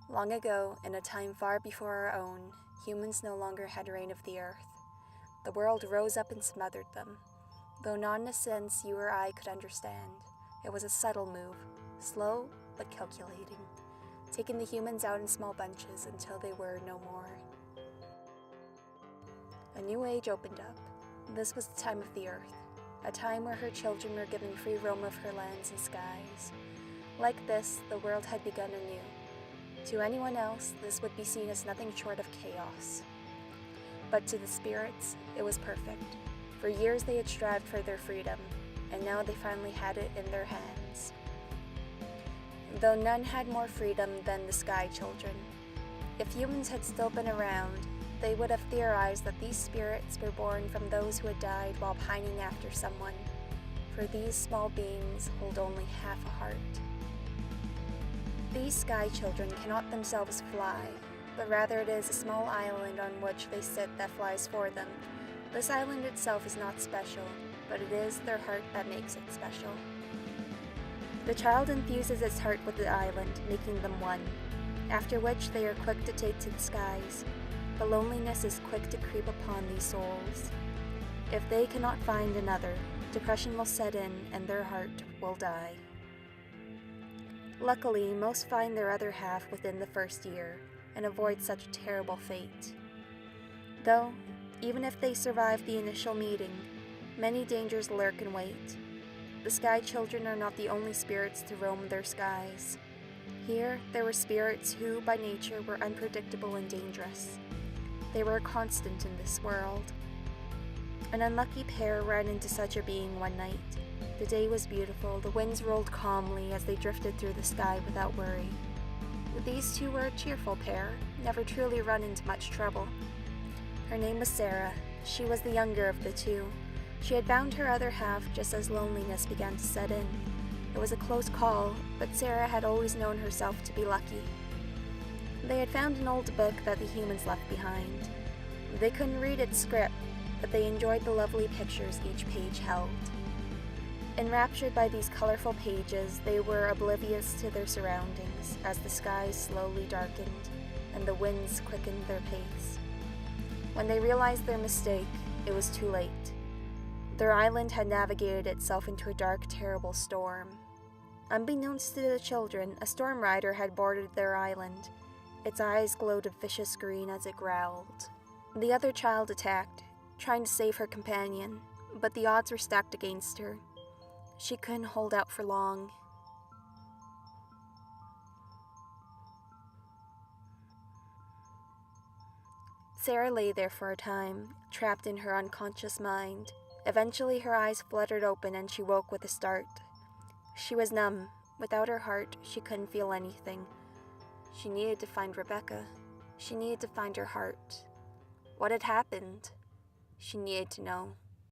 Long ago, in a time far before our own, humans no longer had reign of the earth. The world rose up and smothered them. Though not in a sense you or I could understand, it was a subtle move, slow but calculating, taking the humans out in small bunches until they were no more. A new age opened up. This was the time of the earth, a time where her children were given free roam of her lands and skies. Like this, the world had begun anew. To anyone else, this would be seen as nothing short of chaos. But to the spirits, it was perfect. For years they had strived for their freedom, and now they finally had it in their hands. Though none had more freedom than the Sky Children. If humans had still been around, they would have theorized that these spirits were born from those who had died while pining after someone, for these small beings hold only half a heart. These Sky Children cannot themselves fly, but rather it is a small island on which they sit that flies for them. This island itself is not special, but it is their heart that makes it special. The child infuses its heart with the island, making them one, after which they are quick to take to the skies. But loneliness is quick to creep upon these souls. If they cannot find another, depression will set in and their heart will die. Luckily, most find their other half within the first year and avoid such a terrible fate. Though, even if they survive the initial meeting, many dangers lurk in wait. The Sky Children are not the only spirits to roam their skies. Here, there were spirits who, by nature, were unpredictable and dangerous. They were a constant in this world. An unlucky pair ran into such a being one night. The day was beautiful, the winds rolled calmly as they drifted through the sky without worry. These two were a cheerful pair, never truly run into much trouble. Her name was Sarah. She was the younger of the two. She had found her other half just as loneliness began to set in. It was a close call, but Sarah had always known herself to be lucky. They had found an old book that the humans left behind. They couldn't read its script, but they enjoyed the lovely pictures each page held. Enraptured by these colorful pages, they were oblivious to their surroundings as the skies slowly darkened and the winds quickened their pace. When they realized their mistake, it was too late. Their island had navigated itself into a dark, terrible storm. Unbeknownst to the children, a storm rider had boarded their island. Its eyes glowed a vicious green as it growled. The other child attacked, trying to save her companion, but the odds were stacked against her. She couldn't hold out for long. Sarah lay there for a time, trapped in her unconscious mind. Eventually her eyes fluttered open and she woke with a start. She was numb. Without her heart, she couldn't feel anything. She needed to find Rebecca. She needed to find her heart. What had happened? She needed to know.